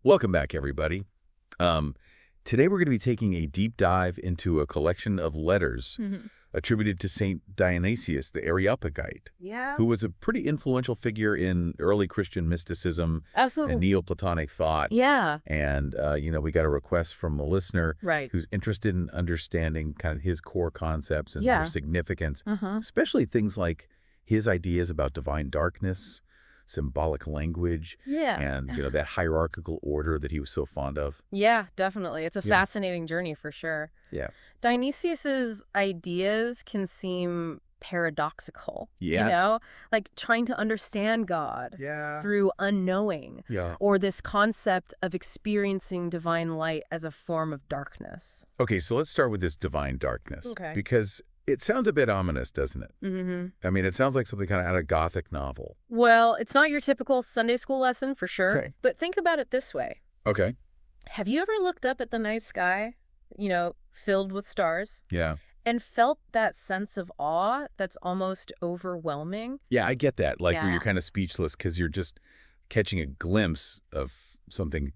Welcome back, everybody. Um, Today we're going to be taking a deep dive into a collection of letters attributed to Saint Dionysius the Areopagite, Yeah, who was a pretty influential figure in early Christian mysticism and absolutely. Neoplatonic thought. Yeah, And, we got a request from a listener right. who's interested in understanding kind of his core concepts and their Yeah. significance, Uh-huh. especially things like his ideas about divine darkness, symbolic language, Yeah. and, that hierarchical order that he was so fond of. Yeah, definitely. It's a Yeah. fascinating journey for sure. Yeah. Dionysius's ideas can seem paradoxical, Yeah. like trying to understand God Yeah. through unknowing, Yeah. or this concept of experiencing divine light as a form of darkness. Okay, so let's start with this divine darkness. Okay. Because it sounds a bit ominous, doesn't it? Mm-hmm. I mean, it sounds like something kind of out of Gothic novel. Well, it's not your typical Sunday school lesson for sure, Okay. but think about it this way. Okay. Have you ever looked up at the night sky, filled with stars, Yeah. and felt that sense of awe that's almost overwhelming? Yeah, I get that. Like where Yeah. you're kind of speechless because you're just catching a glimpse of something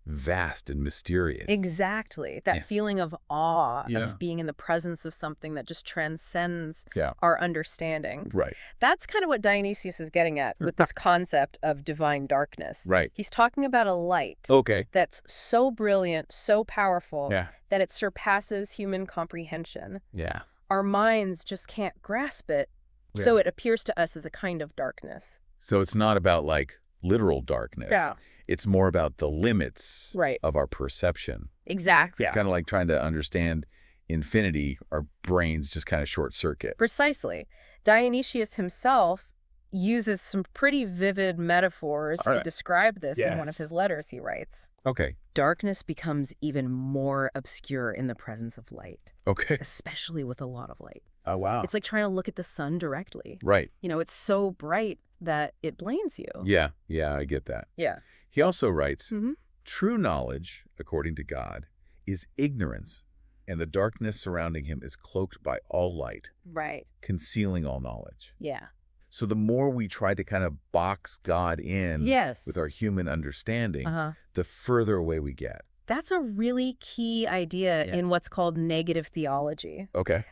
vast and mysterious. Exactly. That Yeah. feeling of awe, Yeah. of being in the presence of something that just transcends Yeah. our understanding. Right. That's kind of what Dionysius is getting at with this concept of divine darkness. Right. He's talking about a light Okay. that's so brilliant, so powerful, Yeah. that it surpasses human comprehension. Yeah. Our minds just can't grasp it, so Yeah. it appears to us as a kind of darkness. So it's not about like literal darkness. Yeah. It's more about the limits Right. of our perception. Exactly. It's kind of like trying to understand infinity. Our brains just kind of short circuit. Precisely. Dionysius himself uses some pretty vivid metaphors All to right. describe this in one of Yes. his letters. He writes, Okay. "Darkness becomes even more obscure in the presence of light, Okay. especially with a lot of light. Oh, wow. It's like trying to look at the sun directly. Right. It's so bright that it blinds you." Yeah. Yeah, I get that. Yeah. He also writes, Mm-hmm. true knowledge, according to God, is ignorance, and the darkness surrounding him is cloaked by all light, Right. concealing all knowledge. Yeah. So the more we try to kind of box God in Yes. with our human understanding, Uh-huh. the further away we get. That's a really key idea Yeah. in what's called negative theology. Okay.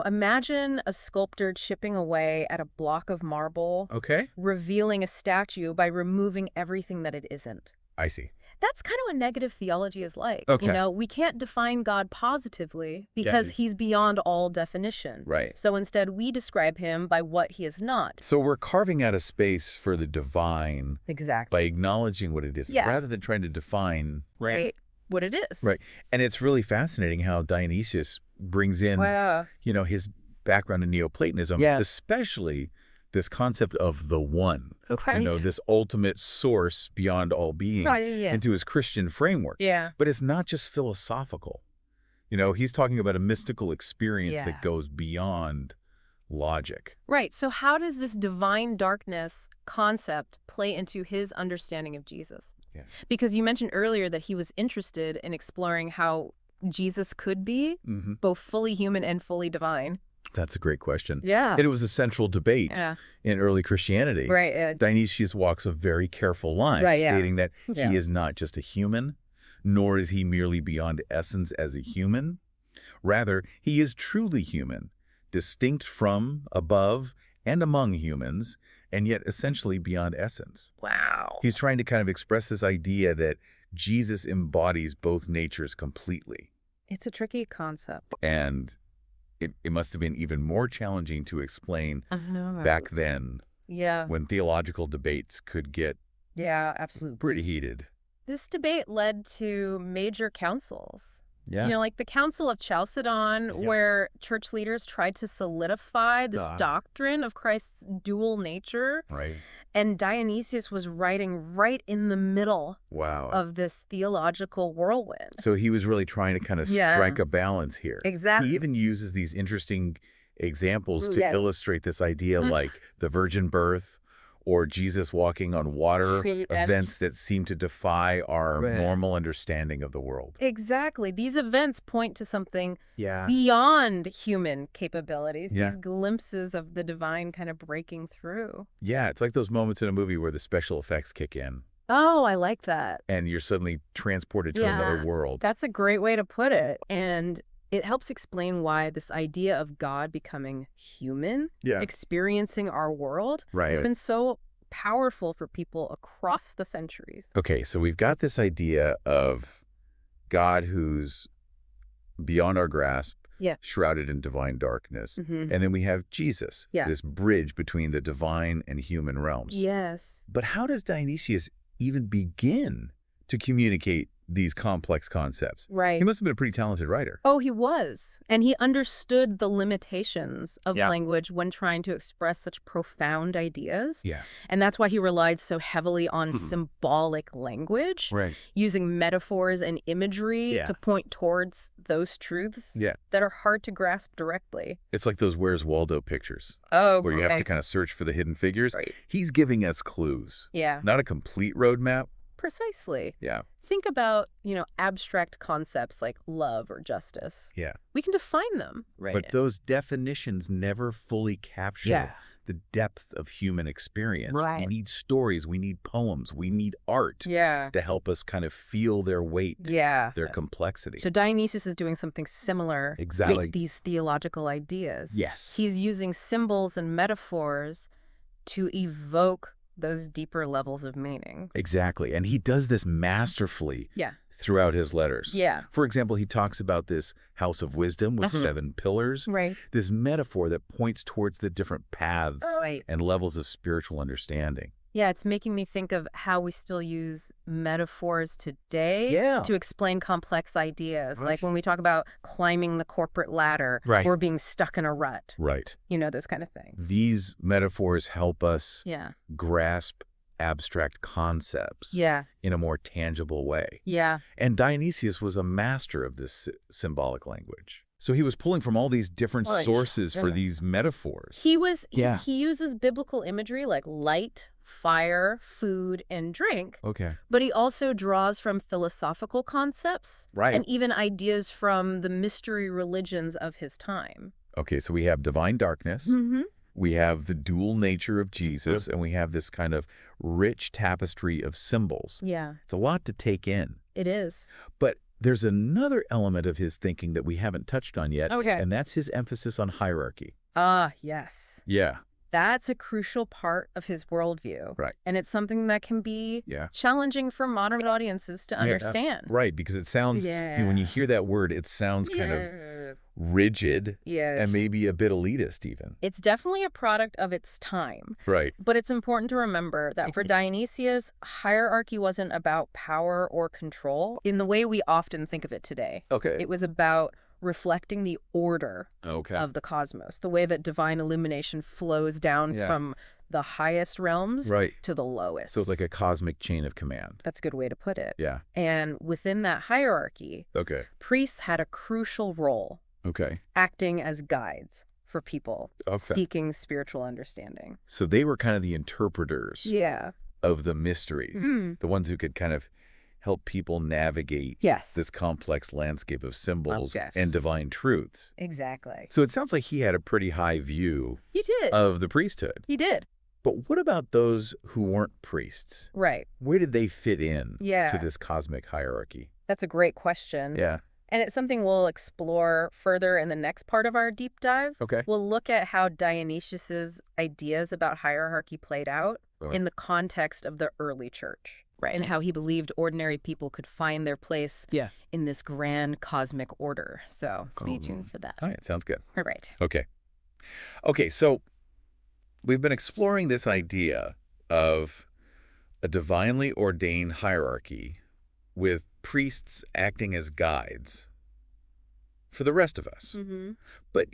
Imagine a sculptor chipping away at a block of marble, Okay. revealing a statue by removing everything that it isn't. I see. That's kind of what negative theology is like. Okay. We can't define God positively because he's beyond all definition. Right. So instead, we describe him by what he is not. So we're carving out a space for the divine Exactly. by acknowledging what it is, Yeah. rather than trying to define. Right. What it is. Right. And it's really fascinating how Dionysius brings in, Wow. his background in Neoplatonism, Yeah. especially this concept of the one, Okay. this ultimate source beyond all being, Yeah. into his Christian framework. Yeah. But it's not just philosophical. He's talking about a mystical experience Yeah. that goes beyond logic. Right. So how does this divine darkness concept play into his understanding of Jesus? Yeah. Because you mentioned earlier that he was interested in exploring how Jesus could be Mm-hmm. both fully human and fully divine. That's a great question. Yeah. And it was a central debate Yeah. in early Christianity. Right. Dionysius walks a very careful line, Right, yeah. stating that Yeah. he is not just a human, nor is he merely beyond essence as a human. Rather, he is truly human, distinct from, above, and among humans, and yet essentially beyond essence. Wow. He's trying to kind of express this idea that Jesus embodies both natures completely. It's a tricky concept. And it must have been even more challenging to explain I know. back then, Yeah. when theological debates could get Yeah, absolutely. pretty heated. This debate led to major councils. Yeah. Like the Council of Chalcedon, Yeah. where church leaders tried to solidify this Ah. doctrine of Christ's dual nature. Right. And Dionysius was writing right in the middle Wow. of this theological whirlwind. So he was really trying to kind of Yeah. strike a balance here. Exactly. He even uses these interesting examples to Yeah. illustrate this idea, like the virgin birth or Jesus walking on water, Yes. events that seem to defy our Right. normal understanding of the world. Exactly. These events point to something Yeah. beyond human capabilities, Yeah. these glimpses of the divine kind of breaking through. Yeah, it's like those moments in a movie where the special effects kick in. Oh, I like that. and you're suddenly transported to another world. That's a great way to put it. And it helps explain why this idea of God becoming human, Yeah. experiencing our world, Right. has been so powerful for people across the centuries. Okay, so we've got this idea of God who's beyond our grasp, Yeah. shrouded in divine darkness. Mm-hmm. And then we have Jesus, Yeah. this bridge between the divine and human realms. Yes. But how does Dionysius even begin to communicate these complex concepts? Right. He must have been a pretty talented writer. Oh, he was. And he understood the limitations of Yeah. language when trying to express such profound ideas. Yeah. And that's why he relied so heavily on symbolic language, Right. using metaphors and imagery Yeah. to point towards those truths Yeah. that are hard to grasp directly. It's like those Where's Waldo pictures Oh, where you have to kind of search for the hidden figures. Right. He's giving us clues. Yeah, Not a complete roadmap. precisely. Yeah. Think about, abstract concepts like love or justice. Yeah. We can define them, right? But those definitions never fully capture Yeah. the depth of human experience. Right. We need stories, we need poems, we need art Yeah. to help us kind of feel their weight, Yeah. their complexity. So Dionysius is doing something similar Exactly. with these theological ideas. Yes. He's using symbols and metaphors to evoke those deeper levels of meaning. Exactly. And he does this masterfully Yeah. throughout his letters. Yeah. For example, he talks about this house of wisdom with 7 pillars, Right. this metaphor that points towards the different paths Right. and levels of spiritual understanding. Yeah, it's making me think of how we still use metaphors today Yeah. to explain complex ideas. Well, Like that's- when we talk about climbing the corporate ladder Right. or being stuck in a rut, Right. those kind of things. These metaphors help us Yeah. grasp abstract concepts Yeah. in a more tangible way. Yeah. And Dionysius was a master of this symbolic language. So he was pulling from all these different Right. sources for Yeah. these metaphors. He uses biblical imagery like light, fire, food, and drink, Okay. but he also draws from philosophical concepts Right. and even ideas from the mystery religions of his time. Okay, so we have divine darkness, Mm-hmm. we have the dual nature of Jesus, and we have this kind of rich tapestry of symbols. Yeah, It's a lot to take in. it is. But there's another element of his thinking that we haven't touched on yet, Okay. and that's his emphasis on hierarchy. Ah, yes. Yeah. That's a crucial part of his worldview. Right. And it's something that can be Yeah. challenging for modern audiences to understand. Right, because it sounds, when you hear that word, it sounds kind of rigid Yes. and maybe a bit elitist even. It's definitely a product of its time. Right. But it's important to remember that for Dionysius, hierarchy wasn't about power or control in the way we often think of it today. Okay. It was about reflecting the order Okay. of the cosmos, the way that divine illumination flows down Yeah. from the highest realms Right. to the lowest. So it's like a cosmic chain of command. That's a good way to put it. Yeah. And within that hierarchy, Okay. priests had a crucial role, Okay. acting as guides for people Okay. seeking spiritual understanding. So they were kind of the interpreters Yeah. of the mysteries, Mhm. the ones who could kind of help people navigate Yes. this complex landscape of symbols Yes. and divine truths. Exactly. So it sounds like he had a pretty high view He did. of the priesthood. He did. But what about those who weren't priests? Right. Where did they fit in Yeah. to this cosmic hierarchy? That's a great question. Yeah. And it's something we'll explore further in the next part of our deep dive. Okay. We'll look at how Dionysius's ideas about hierarchy played out Okay. in the context of the early church. Right. And how he believed ordinary people could find their place in this grand cosmic order. So stay tuned for that. All right. Sounds good. All right. Okay. Okay. So we've been exploring this idea of a divinely ordained hierarchy with priests acting as guides for the rest of us. Mm-hmm. But,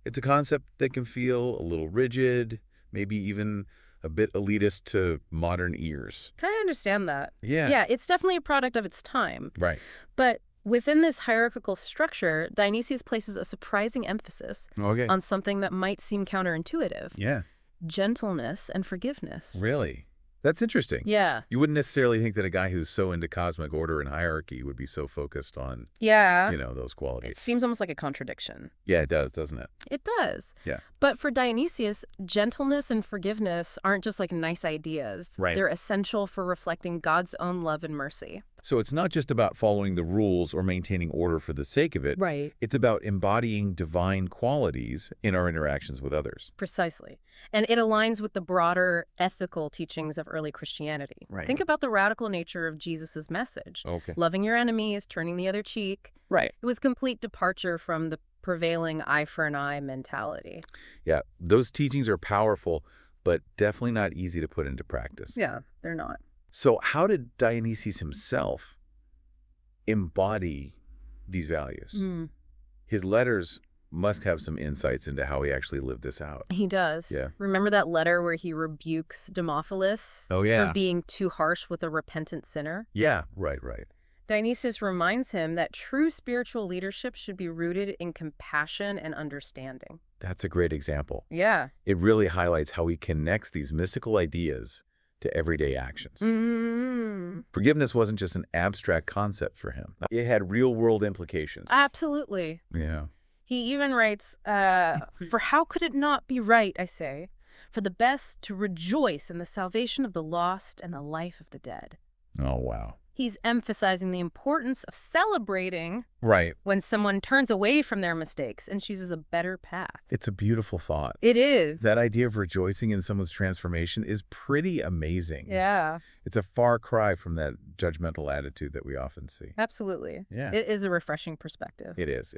it's a concept that can feel a little rigid, maybe even a bit elitist to modern ears. I understand that. Yeah. Yeah, it's definitely a product of its time. Right. But within this hierarchical structure, Dionysius places a surprising emphasis Okay. on something that might seem counterintuitive. Yeah. Gentleness and forgiveness. Really? That's interesting. Yeah. You wouldn't necessarily think that a guy who's so into cosmic order and hierarchy would be so focused on, Yeah. those qualities. It seems almost like a contradiction. Yeah, it does, doesn't it? It does. Yeah. But for Dionysius, gentleness and forgiveness aren't just like nice ideas. Right. They're essential for reflecting God's own love and mercy. So it's not just about following the rules or maintaining order for the sake of it. Right. It's about embodying divine qualities in our interactions with others. Precisely. And it aligns with the broader ethical teachings of early Christianity. Right. Think about the radical nature of Jesus's message. Okay. Loving your enemies, turning the other cheek. Right. It was complete departure from the prevailing eye for an eye mentality. Yeah, those teachings are powerful, but definitely not easy to put into practice. Yeah, they're not. So how did Dionysius himself embody these values? His letters must have some insights into how he actually lived this out. He does. Yeah. Remember that letter where he rebukes Demophilus for being too harsh with a repentant sinner? Yeah, right. Dionysius reminds him that true spiritual leadership should be rooted in compassion and understanding. That's a great example. Yeah. It really highlights how he connects these mystical ideas to everyday actions. Forgiveness wasn't just an abstract concept for him. It had real-world implications. Absolutely. Yeah. He even writes, for how could it not be right, I say, for the best to rejoice in the salvation of the lost and the life of the dead. Oh, wow. He's emphasizing the importance of celebrating Right. when someone turns away from their mistakes and chooses a better path. It's a beautiful thought. It is. That idea of rejoicing in someone's transformation is pretty amazing. Yeah. It's a far cry from that judgmental attitude that we often see. Absolutely. Yeah. It is a refreshing perspective. It is.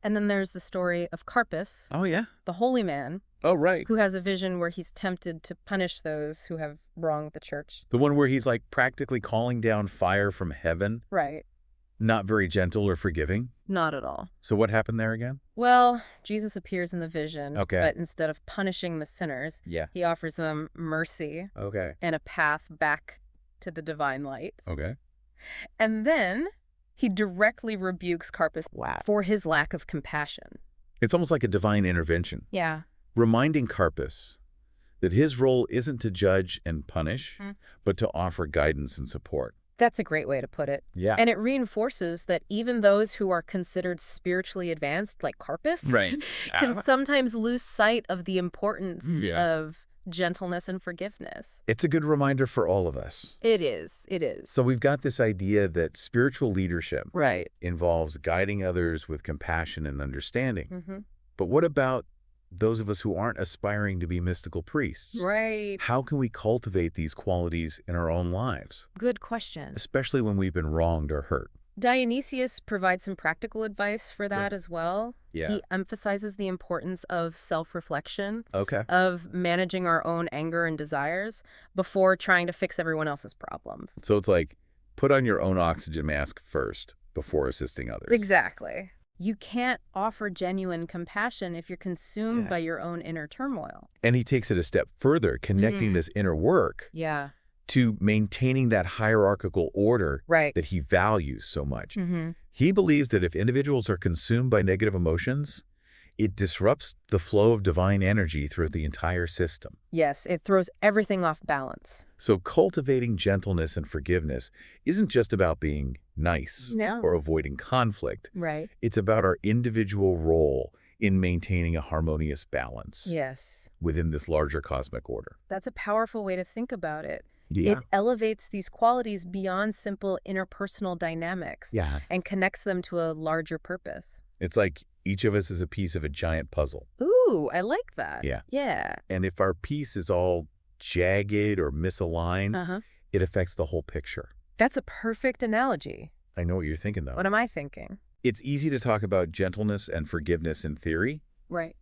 And then there's the story of Carpus, Oh, yeah? the holy man, Oh, right. who has a vision where he's tempted to punish those who have wronged the church. The one where he's like practically calling down fire from heaven. Right. Not very gentle or forgiving. Not at all. So what happened there again? Well, Jesus appears in the vision, Okay. but instead of punishing the sinners, Yeah. he offers them mercy Okay. and a path back to the divine light. Okay. And then he directly rebukes Carpus Wow. for his lack of compassion. It's almost like a divine intervention, Yeah. reminding Carpus that his role isn't to judge and punish, but to offer guidance and support. That's a great way to put it. Yeah. And it reinforces that even those who are considered spiritually advanced, like Carpus, can sometimes lose sight of the importance of gentleness and forgiveness. It's a good reminder for all of us. It is. It is. So we've got this idea that spiritual leadership Right. involves guiding others with compassion and understanding. Mm-hmm. But what about those of us who aren't aspiring to be mystical priests? Right. How can we cultivate these qualities in our own lives, Good question. especially when we've been wronged or hurt? Dionysius provides some practical advice for that as well. Yeah. He emphasizes the importance of self-reflection, Okay. of managing our own anger and desires before trying to fix everyone else's problems. So it's like, put on your own oxygen mask first before assisting others. Exactly. You can't offer genuine compassion if you're consumed Yeah. by your own inner turmoil. And he takes it a step further, connecting this inner work Yeah. to maintaining that hierarchical order Right. that he values so much. Mm-hmm. He believes that if individuals are consumed by negative emotions, it disrupts the flow of divine energy throughout the entire system. Yes, it throws everything off balance. So cultivating gentleness and forgiveness isn't just about being nice No. or avoiding conflict. Right. It's about our individual role in maintaining a harmonious balance Yes. within this larger cosmic order. That's a powerful way to think about it. Yeah. It elevates these qualities beyond simple interpersonal dynamics Yeah. and connects them to a larger purpose. It's like each of us is a piece of a giant puzzle. Ooh, I like that. Yeah. Yeah. And if our piece is all jagged or misaligned, Uh-huh. it affects the whole picture. That's a perfect analogy. I know what you're thinking, though. What am I thinking? It's easy to talk about gentleness and forgiveness in theory, Right.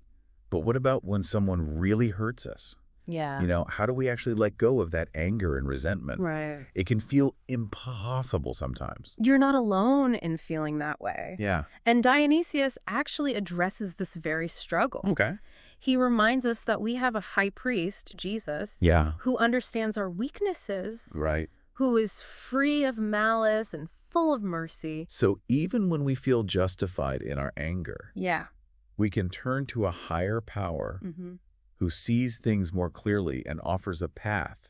but what about when someone really hurts us? Yeah. How do we actually let go of that anger and resentment? Right. It can feel impossible sometimes. You're not alone in feeling that way. Yeah. And Dionysius actually addresses this very struggle. Okay. He reminds us that we have a high priest, Jesus, Yeah. who understands our weaknesses, Right. who is free of malice and full of mercy. So even when we feel justified in our anger, Yeah. we can turn to a higher power Mm-hmm. who sees things more clearly and offers a path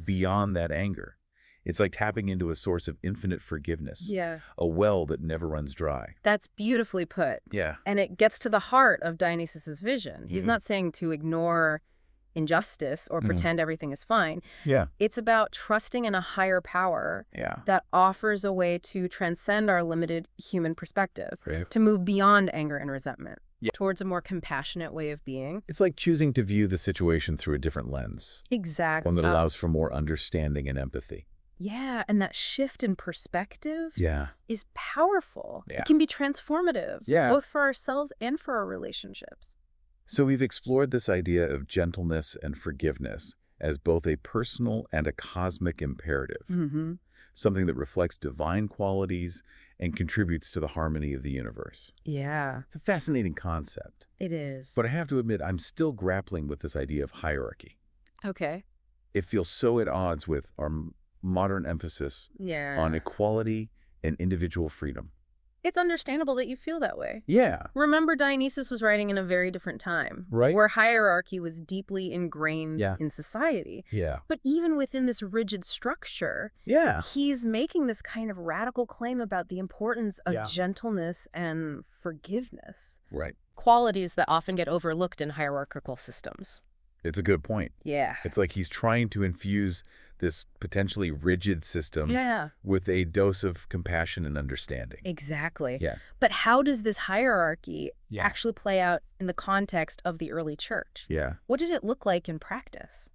beyond that anger. It's like tapping into a source of infinite forgiveness, a well that never runs dry. That's beautifully put. Yeah. And it gets to the heart of Dionysius's vision. He's not saying to ignore injustice or pretend everything is fine. Yeah. It's about trusting in a higher power that offers a way to transcend our limited human perspective, to move beyond anger and resentment towards a more compassionate way of being. It's like choosing to view the situation through a different lens. Exactly. One that allows for more understanding and empathy. Yeah, and that shift in perspective is powerful. Yeah. It can be transformative, both for ourselves and for our relationships. So we've explored this idea of gentleness and forgiveness as both a personal and a cosmic imperative, something that reflects divine qualities and contributes to the harmony of the universe. Yeah. It's a fascinating concept. It is. But I have to admit, I'm still grappling with this idea of hierarchy. Okay. It feels so at odds with our modern emphasis on equality and individual freedom. It's understandable that you feel that way. Yeah. Remember, Dionysius was writing in a very different time, right? Where hierarchy was deeply ingrained in society. Yeah. But even within this rigid structure, he's making this kind of radical claim about the importance of gentleness and forgiveness. Right. Qualities that often get overlooked in hierarchical systems. It's a good point. Yeah. It's like he's trying to infuse this potentially rigid system with a dose of compassion and understanding. Exactly. Yeah. But how does this hierarchy actually play out in the context of the early church? Yeah. What did it look like in practice?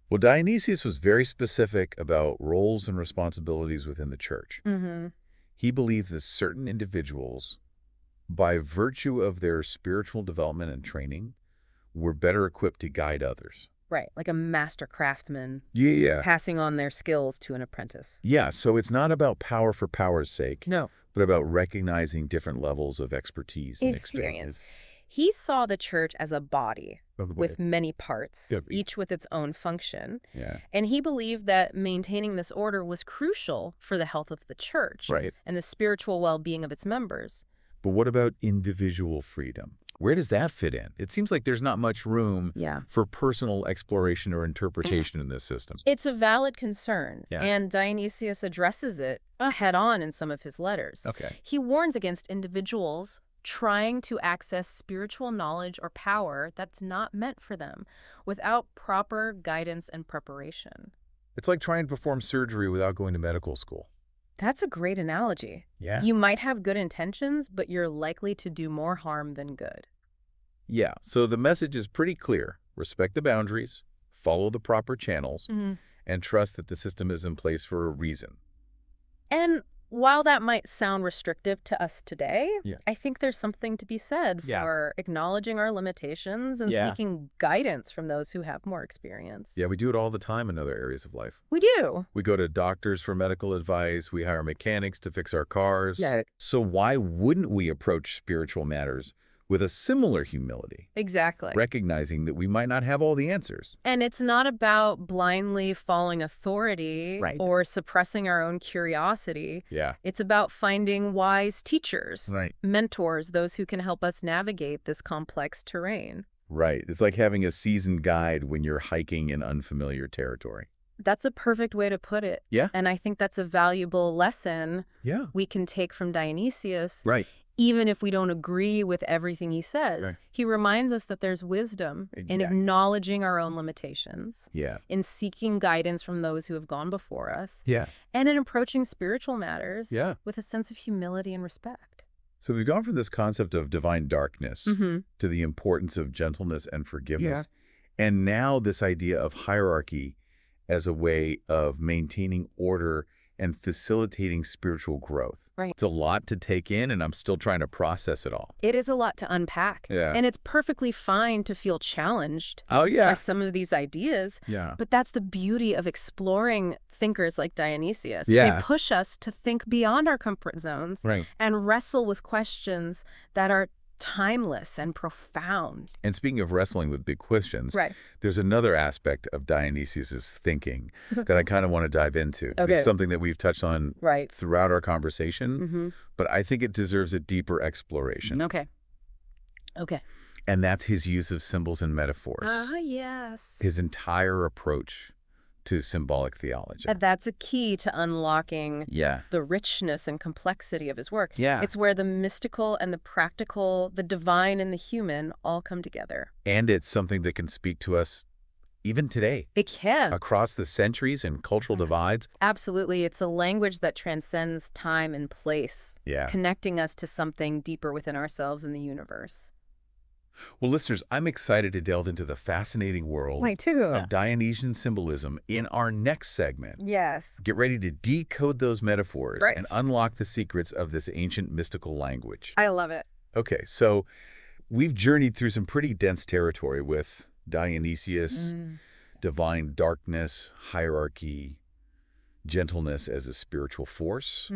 Well, Dionysius was very specific about roles and responsibilities within the church. He believed that certain individuals, by virtue of their spiritual development and training, were better equipped to guide others. Right, like a master craftsman passing on their skills to an apprentice. Yeah, so it's not about power for power's sake. No. But about recognizing different levels of expertise and experience. He saw the church as a body with many parts, each with its own function. Yeah. And he believed that maintaining this order was crucial for the health of the church and the spiritual well-being of its members. But what about individual freedom? Where does that fit in? It seems like there's not much room for personal exploration or interpretation in this system. It's a valid concern, and Dionysius addresses it head-on in some of his letters. He warns against individuals trying to access spiritual knowledge or power that's not meant for them without proper guidance and preparation. It's like trying to perform surgery without going to medical school. That's a great analogy. Yeah. You might have good intentions, but you're likely to do more harm than good. Yeah, so the message is pretty clear. Respect the boundaries, follow the proper channels, and trust that the system is in place for a reason. And while that might sound restrictive to us today, I think there's something to be said for acknowledging our limitations and seeking guidance from those who have more experience. Yeah, we do it all the time in other areas of life. We do. We go to doctors for medical advice. We hire mechanics to fix our cars. Yeah. So why wouldn't we approach spiritual matters with a similar humility? Exactly. Recognizing that we might not have all the answers. And it's not about blindly following authority or suppressing our own curiosity. Yeah. It's about finding wise teachers, mentors, those who can help us navigate this complex terrain. Right. It's like having a seasoned guide when you're hiking in unfamiliar territory. That's a perfect way to put it. Yeah. And I think that's a valuable lesson we can take from Dionysius. Right. Even if we don't agree with everything he says, he reminds us that there's wisdom in acknowledging our own limitations, in seeking guidance from those who have gone before us, and in approaching spiritual matters with a sense of humility and respect. So we've gone from this concept of divine darkness to the importance of gentleness and forgiveness, and now this idea of hierarchy as a way of maintaining order and facilitating spiritual growth. Right. It's a lot to take in, and I'm still trying to process it all. It is a lot to unpack. Yeah. And it's perfectly fine to feel challenged by some of these ideas. Yeah. But that's the beauty of exploring thinkers like Dionysius. Yeah. They push us to think beyond our comfort zones and wrestle with questions that are timeless and profound. And speaking of wrestling with big questions, there's another aspect of Dionysius's thinking that I kind of want to dive into. It's something that we've touched on throughout our conversation, but I think it deserves a deeper exploration. Okay. And that's his use of symbols and metaphors. Yes. His entire approach to symbolic theology. And that's a key to unlocking the richness and complexity of his work. Yeah. It's where the mystical and the practical, the divine and the human all come together. And it's something that can speak to us even today. It can. Across the centuries and cultural divides. Absolutely. It's a language that transcends time and place, connecting us to something deeper within ourselves and the universe. Well, listeners, I'm excited to delve into the fascinating world of Dionysian symbolism in our next segment. Yes. Get ready to decode those metaphors and unlock the secrets of this ancient mystical language. I love it. Okay, so we've journeyed through some pretty dense territory with Dionysius, divine darkness, hierarchy, gentleness as a spiritual force.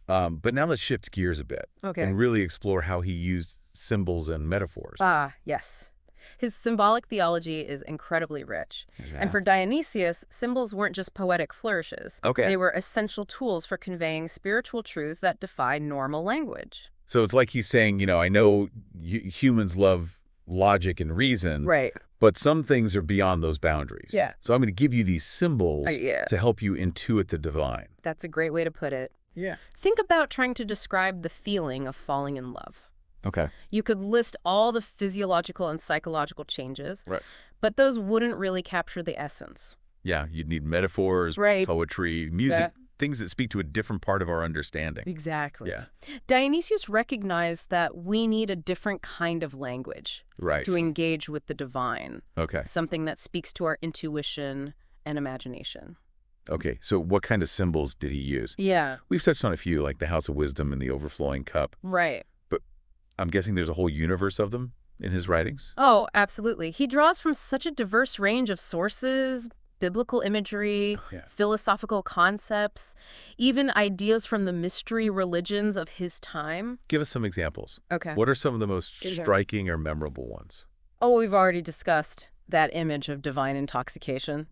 But now let's shift gears a bit and really explore how he used symbols and metaphors. Yes. His symbolic theology is incredibly rich. And for Dionysius, symbols weren't just poetic flourishes. They were essential tools for conveying spiritual truth that defy normal language. So it's like he's saying, you know, I know humans love logic and reason, but some things are beyond those boundaries. So I'm going to give you these symbols to help you intuit the divine. That's a great way to put it. Think about trying to describe the feeling of falling in love. You could list all the physiological and psychological changes, but those wouldn't really capture the essence. You'd need metaphors, poetry, music, things that speak to a different part of our understanding. Exactly. Dionysius recognized that we need a different kind of language to engage with the divine. Something that speaks to our intuition and imagination. Okay, so what kind of symbols did he use? We've touched on a few, like the House of Wisdom and the overflowing cup. But I'm guessing there's a whole universe of them in his writings? Oh, absolutely. He draws from such a diverse range of sources, biblical imagery, philosophical concepts, even ideas from the mystery religions of his time. Give us some examples. What are some of the most striking or memorable ones? Oh, we've already discussed that image of divine intoxication,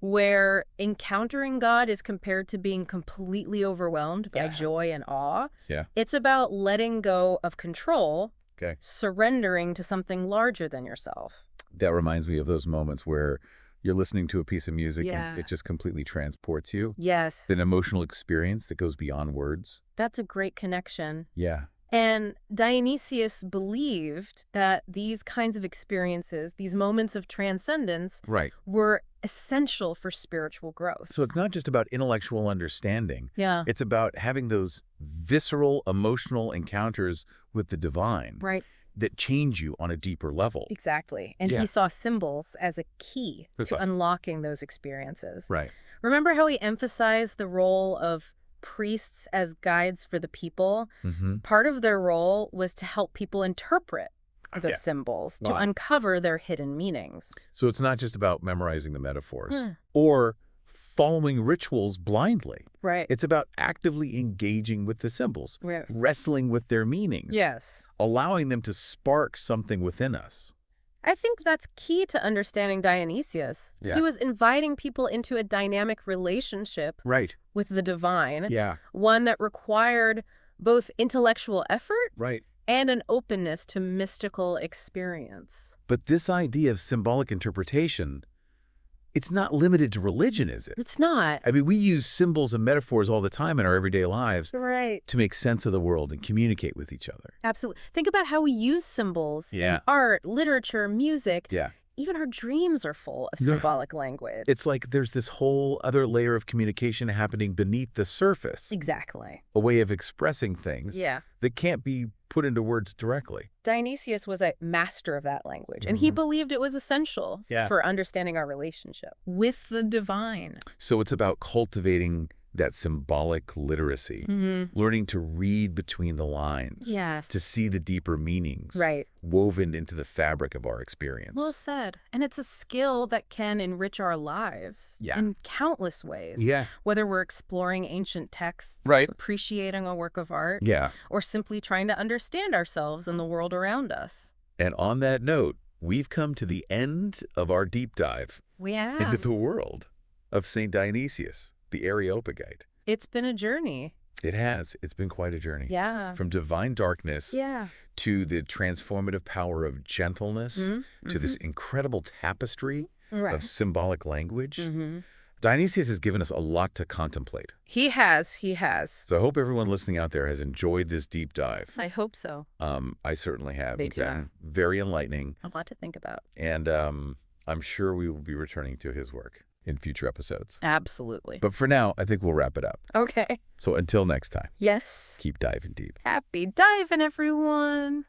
where encountering God is compared to being completely overwhelmed by joy and awe. It's about letting go of control, surrendering to something larger than yourself. That reminds me of those moments where you're listening to a piece of music and it just completely transports you. It's an emotional experience that goes beyond words. That's a great connection. And Dionysius believed that these kinds of experiences, these moments of transcendence, were essential for spiritual growth. So it's not just about intellectual understanding. It's about having those visceral, emotional encounters with the divine that change you on a deeper level. Exactly. And he saw symbols as a key to unlocking those experiences. Remember how he emphasized the role of priests as guides for the people? Part of their role was to help people interpret the symbols, to uncover their hidden meanings. So it's not just about memorizing the metaphors or following rituals blindly. It's about actively engaging with the symbols, wrestling with their meanings, allowing them to spark something within us. I think that's key to understanding Dionysius. He was inviting people into a dynamic relationship with the divine, one that required both intellectual effort and an openness to mystical experience. But this idea of symbolic interpretation, it's not limited to religion, is it? It's not. I mean, we use symbols and metaphors all the time in our everyday lives to make sense of the world and communicate with each other. Absolutely. Think about how we use symbols in art, literature, music. Even our dreams are full of symbolic language. It's like there's this whole other layer of communication happening beneath the surface. Exactly. A way of expressing things that can't be put into words directly. Dionysius was a master of that language, and he believed it was essential for understanding our relationship with the divine. So it's about cultivating that symbolic literacy, learning to read between the lines, to see the deeper meanings woven into the fabric of our experience. Well said. And it's a skill that can enrich our lives in countless ways, whether we're exploring ancient texts, appreciating a work of art, or simply trying to understand ourselves and the world around us. And on that note, we've come to the end of our deep dive into the world of St. Dionysius the Areopagite. It's been a journey. It has. It's been quite a journey. Yeah. From divine darkness to the transformative power of gentleness to this incredible tapestry of symbolic language. Dionysius has given us a lot to contemplate. He has. He has. So I hope everyone listening out there has enjoyed this deep dive. I hope so. I certainly have. Me too. It's been very enlightening. A lot to think about. And I'm sure we will be returning to his work in future episodes. Absolutely. But for now, I think we'll wrap it up. Okay. So until next time. Yes. Keep diving deep. Happy diving, everyone.